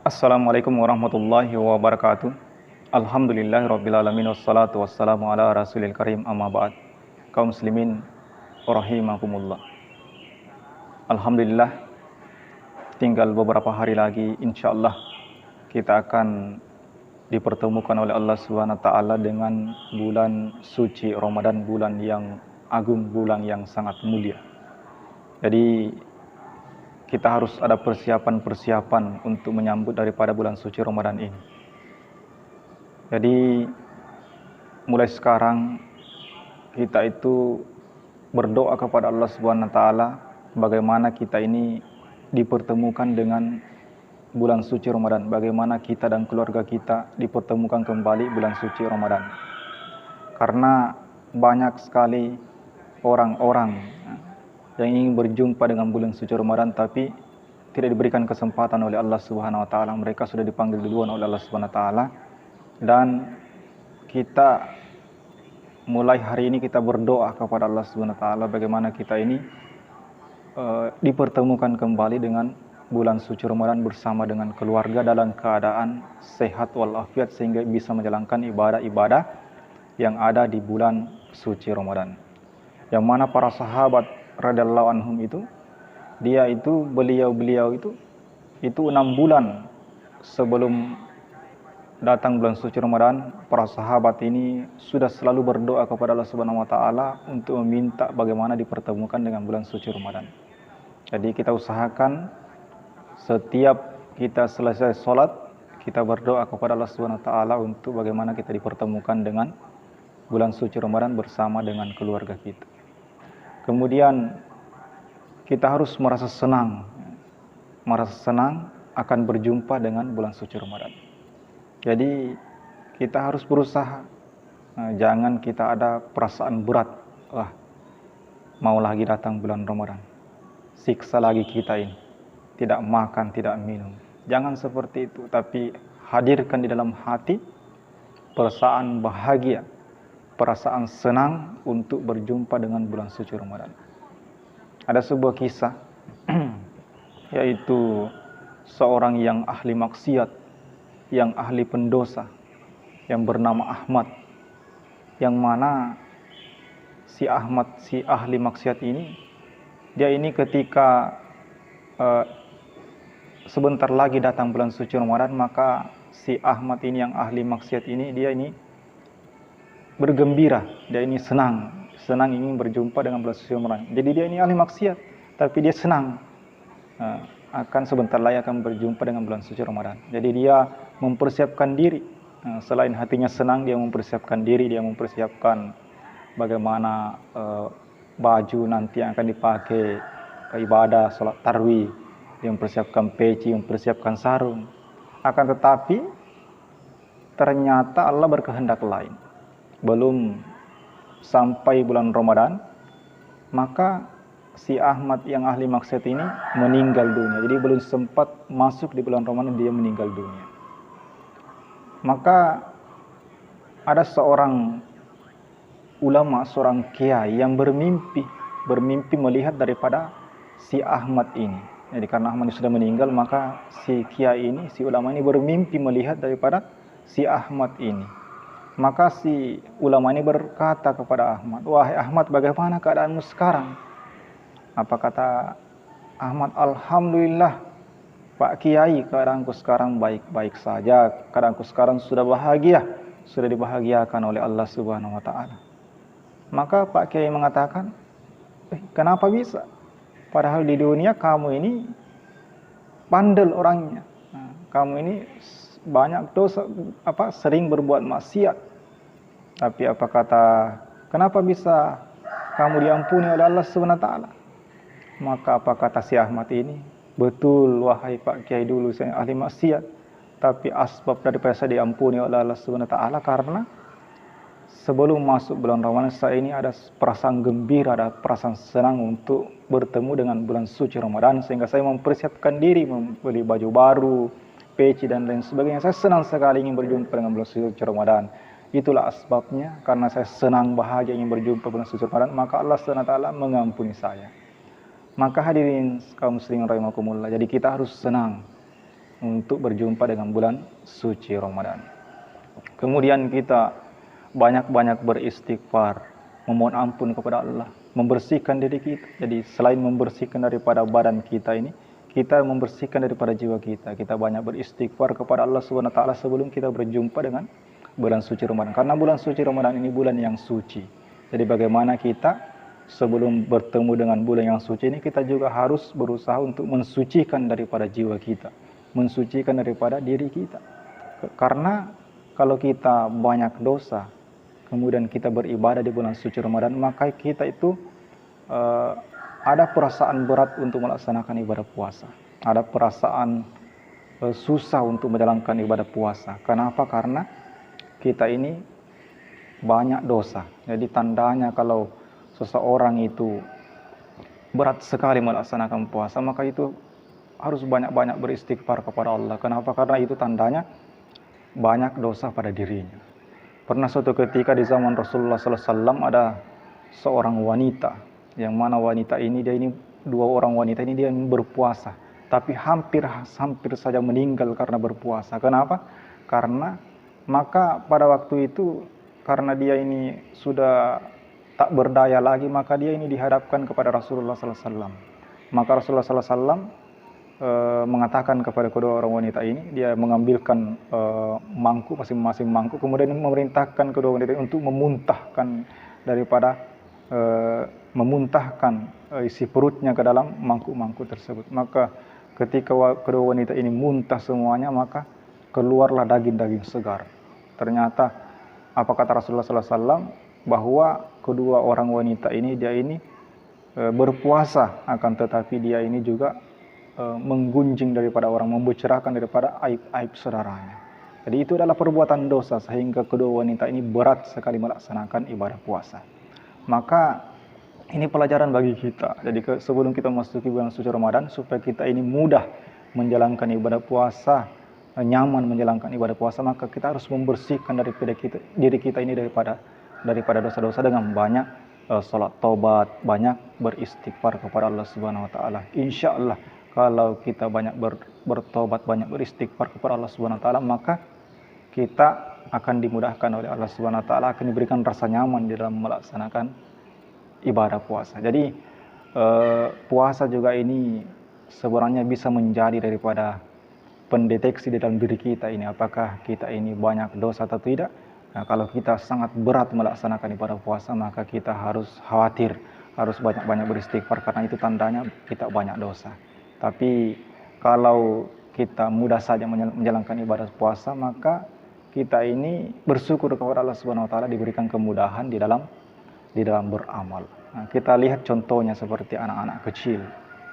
Assalamualaikum warahmatullahi wabarakatuh. Alhamdulillahirrabbilalamin. Wassalatu wassalamu ala rasulil karim amma ba'd. Kaum muslimin rahimakumullah. Alhamdulillah, tinggal beberapa hari lagi insyaallah kita akan dipertemukan oleh Allah Subhanahu wa taala dengan bulan suci Ramadan, bulan yang agung, bulan yang sangat mulia. Jadi kita harus ada persiapan-persiapan untuk menyambut daripada bulan suci Ramadan ini. Jadi mulai sekarang kita itu berdoa kepada Allah Subhanahu wa taala bagaimana kita ini dipertemukan dengan bulan suci Ramadan, bagaimana kita dan keluarga kita dipertemukan kembali bulan suci Ramadan. Karena banyak sekali orang-orang yang ingin berjumpa dengan bulan suci Ramadan tapi tidak diberikan kesempatan oleh Allah Subhanahu wa taala. Mereka sudah dipanggil duluan oleh Allah Subhanahu wa taala, dan kita mulai hari ini kita berdoa kepada Allah Subhanahu wa taala bagaimana kita ini dipertemukan kembali dengan bulan suci Ramadan bersama dengan keluarga dalam keadaan sehat walafiat sehingga bisa menjalankan ibadah-ibadah yang ada di bulan suci Ramadan. Yang mana para sahabat radhiyallahu anhum itu, beliau itu 6 bulan sebelum datang bulan suci Ramadan, para sahabat ini sudah selalu berdoa kepada Allah Subhanahu wa taala untuk meminta bagaimana dipertemukan dengan bulan suci Ramadan. Jadi kita usahakan setiap kita selesai sholat, kita berdoa kepada Allah Subhanahu wa taala untuk bagaimana kita dipertemukan dengan bulan suci Ramadan bersama dengan keluarga kita. Kemudian kita harus merasa senang akan berjumpa dengan bulan suci Ramadan. Jadi kita harus berusaha, jangan kita ada perasaan berat, mau lagi datang bulan Ramadan, siksa lagi kita ini, tidak makan, tidak minum. Jangan seperti itu, tapi hadirkan di dalam hati perasaan bahagia, perasaan senang untuk berjumpa dengan bulan suci Ramadan. Ada sebuah kisah yaitu seorang yang ahli maksiat, yang ahli pendosa, yang bernama Ahmad, yang mana si ahli maksiat ini, dia ini ketika sebentar lagi datang bulan suci Ramadan, maka si Ahmad ini yang ahli maksiat ini, dia ini bergembira, dia ini senang ingin berjumpa dengan bulan suci Ramadan. Jadi dia ini ahli maksiat, tapi dia senang akan sebentar lagi akan berjumpa dengan bulan suci Ramadan. Jadi dia mempersiapkan diri, selain hatinya senang, dia mempersiapkan diri, dia mempersiapkan bagaimana baju nanti yang akan dipakai ibadah sholat tarawih, dia mempersiapkan peci, mempersiapkan sarung. Akan tetapi ternyata Allah berkehendak lain. Belum sampai bulan Ramadan, maka si Ahmad yang ahli maksiat ini meninggal dunia. Jadi belum sempat masuk di bulan Ramadan, dia meninggal dunia. Maka ada seorang ulama, seorang kiai yang bermimpi melihat daripada si Ahmad ini. Jadi karena Ahmad sudah meninggal, maka si kiai ini, si ulama ini bermimpi melihat daripada si Ahmad ini. Maka si ulama ini berkata kepada Ahmad, "Wahai Ahmad, bagaimana keadaanmu sekarang?" Apa kata Ahmad? "Alhamdulillah Pak Kiai, keadaanku sekarang baik-baik saja. Keadaanku sekarang sudah bahagia, sudah dibahagiakan oleh Allah Subhanahu wa taala." Maka Pak Kiai mengatakan, "Kenapa bisa? Padahal di dunia kamu ini bandel orangnya. Kamu ini banyak dosa, sering berbuat maksiat. Tapi apa kata, kenapa bisa kamu diampuni oleh Allah Subhanahu wa taala?" Maka apa kata si Ahmad ini? "Betul wahai Pak Kiai, dulu saya ahli maksiat, tapi asbab daripada saya diampuni oleh Allah Subhanahu wa taala karena sebelum masuk bulan Ramadan saya ini ada perasaan gembira, ada perasaan senang untuk bertemu dengan bulan suci Ramadan, sehingga saya mempersiapkan diri, membeli baju baru, peci dan lain sebagainya. Saya senang sekali ingin berjumpa dengan bulan suci Ramadan. Itulah asbabnya, karena saya senang bahagia ingin berjumpa bulan suci Ramadan, maka Allah SWT mengampuni saya." Maka hadirin kaum muslimin rahimakumullah, jadi kita harus senang. untuk berjumpa dengan bulan suci Ramadan. Kemudian kita banyak-banyak beristighfar, memohon ampun kepada Allah, membersihkan diri kita. Jadi selain membersihkan daripada badan kita ini, kita membersihkan daripada jiwa kita. Kita banyak beristighfar kepada Allah Subhanahu wa taala sebelum kita berjumpa dengan bulan suci Ramadan. Karena bulan suci Ramadan ini bulan yang suci. Jadi bagaimana kita sebelum bertemu dengan bulan yang suci ini, kita juga harus berusaha untuk mensucikan daripada jiwa kita, mensucikan daripada diri kita. Karena kalau kita banyak dosa, kemudian kita beribadah di bulan suci Ramadan, maka kita itu ada perasaan berat untuk melaksanakan ibadah puasa. Ada perasaan susah untuk menjalankan ibadah puasa. Kenapa? Karena kita ini banyak dosa. Jadi tandanya kalau seseorang itu berat sekali melaksanakan puasa, maka itu harus banyak-banyak beristighfar kepada Allah. Kenapa? Karena itu tandanya banyak dosa pada dirinya. Pernah suatu ketika di zaman Rasulullah SAW ada seorang wanita, yang mana wanita ini dua orang wanita ini dia berpuasa, tapi hampir saja meninggal karena berpuasa. Kenapa? Karena maka pada waktu itu karena dia ini sudah tak berdaya lagi, maka dia ini dihadapkan kepada Rasulullah SAW. Maka Rasulullah SAW mengatakan kepada kedua orang wanita ini, dia mengambilkan mangkuk, masing-masing mangkuk, kemudian memerintahkan kedua wanita ini untuk memuntahkan isi perutnya ke dalam mangkuk-mangkuk tersebut. Maka ketika kedua wanita ini muntah semuanya, maka keluarlah daging-daging segar. Ternyata apa kata Rasulullah SAW? Bahwa kedua orang wanita ini berpuasa, akan tetapi dia ini juga menggunjing daripada orang, membicarakan daripada aib-aib saudaranya. Jadi itu adalah perbuatan dosa sehingga kedua wanita ini berat sekali melaksanakan ibadah puasa. Maka ini pelajaran bagi kita. Jadi sebelum kita memasuki bulan suci Ramadan, supaya kita ini mudah menjalankan ibadah puasa, nyaman menjalankan ibadah puasa, maka kita harus membersihkan diri kita ini daripada dosa-dosa dengan banyak salat taubat, banyak beristighfar kepada Allah Subhanahu wa taala. Insyaallah kalau kita banyak bertobat, banyak beristighfar kepada Allah Subhanahu wa taala, maka kita akan dimudahkan oleh Allah Subhanahu wa taala, akan diberikan rasa nyaman di dalam melaksanakan ibadah puasa. Jadi puasa juga ini sebenarnya bisa menjadi daripada pendeteksi di dalam diri kita ini, apakah kita ini banyak dosa atau tidak. Nah, kalau kita sangat berat melaksanakan ibadah puasa, maka kita harus khawatir, harus banyak-banyak beristighfar, karena itu tandanya kita banyak dosa. Tapi kalau kita mudah saja menjalankan ibadah puasa, maka kita ini bersyukur kepada Allah Subhanahu wa taala diberikan kemudahan di dalam beramal. Nah, kita lihat contohnya seperti anak-anak kecil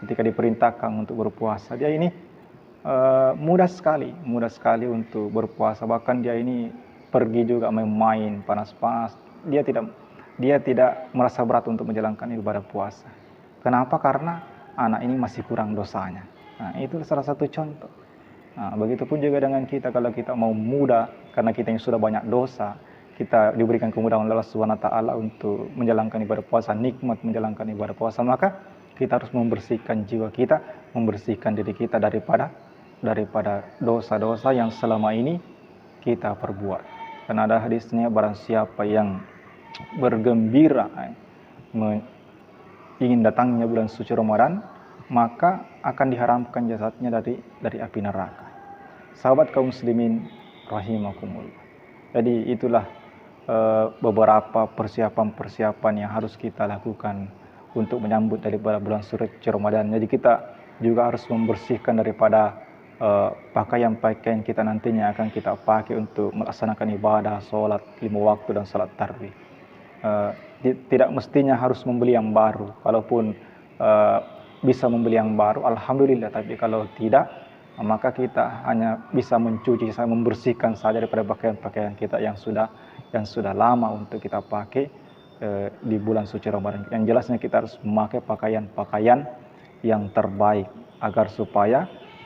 ketika diperintahkan untuk berpuasa, dia ini mudah sekali untuk berpuasa. Bahkan dia ini pergi juga main panas-panas. Dia tidak merasa berat untuk menjalankan ibadah puasa. Kenapa? Karena anak ini masih kurang dosanya. Nah, itu salah satu contoh. Nah, begitupun juga dengan kita, kalau kita mau mudah, karena kita yang sudah banyak dosa, kita diberikan kemudahan oleh Allah Subhanahu wa taala untuk menjalankan ibadah puasa, nikmat menjalankan ibadah puasa, maka kita harus membersihkan jiwa kita, membersihkan diri kita daripada dosa-dosa yang selama ini kita perbuat. Karena ada hadisnya, barang siapa yang bergembira ingin datangnya bulan suci Ramadan, maka akan diharamkan jasadnya dari api neraka. Sahabat kaum muslimin rahimakumullah. Jadi itulah beberapa persiapan yang harus kita lakukan untuk menyambut daripada bulan suci Ramadan. Jadi kita juga harus membersihkan daripada pakaian-pakaian kita nantinya akan kita pakai untuk melaksanakan ibadah, sholat 5 waktu dan sholat tarawih. Tidak mestinya harus membeli yang baru. Kalaupun bisa membeli yang baru, alhamdulillah. Tapi kalau tidak, maka kita hanya bisa mencuci, membersihkan saja daripada pakaian-pakaian kita yang sudah lama untuk kita pakai di bulan suci Ramadan. Yang jelasnya kita harus memakai pakaian-pakaian yang terbaik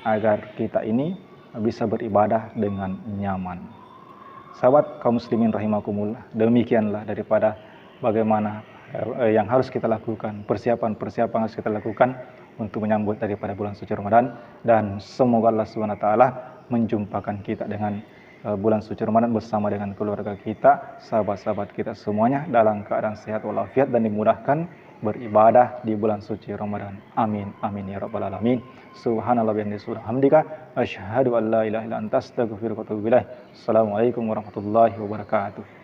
agar kita ini bisa beribadah dengan nyaman. Sahabat kaum muslimin rahimakumullah, demikianlah daripada bagaimana yang harus kita lakukan, persiapan harus kita lakukan untuk menyambut daripada bulan suci Ramadan, dan semoga Allah Subhanahu wa taala menjumpakan kita dengan bulan suci Ramadan bersama dengan keluarga kita, sahabat-sahabat kita semuanya dalam keadaan sehat walafiat dan dimudahkan beribadah di bulan suci Ramadan. Amin amin ya rabbal alamin. Subhanallah bihamdika asyhadu an la ilaha illa anta astaghfiruka wa atubu ilaik. Assalamualaikum warahmatullahi wabarakatuh.